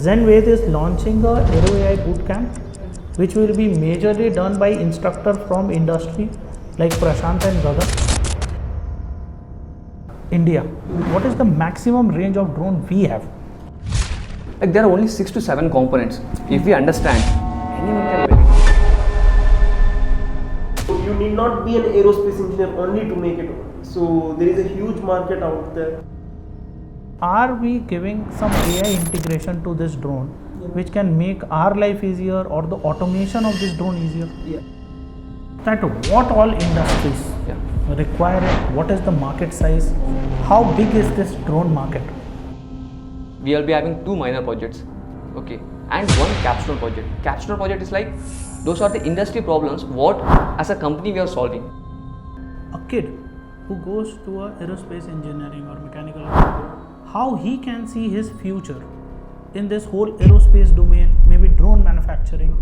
Zenwave is launching a Aero AI Bootcamp, which will be majorly done by instructors from industry like Prashant and Gagan. India, what is the maximum range of drone we have? Like there are only 6 to 7 components. If we understand, anyone can build it. You need not be an aerospace engineer only to make it. So there is a huge market out there. Are we giving some AI integration to this drone, which can make our life easier or the automation of this drone easier? Yeah. That what all industries require it? What is the market size? How big is this drone market? We will be having 2 minor projects, okay, and 1 capstone project. Capstone project is like, those are the industry problems what as a company we are solving. A kid who goes to a aerospace engineering or mechanical engineering, how he can see his future in this whole aerospace domain, maybe drone manufacturing.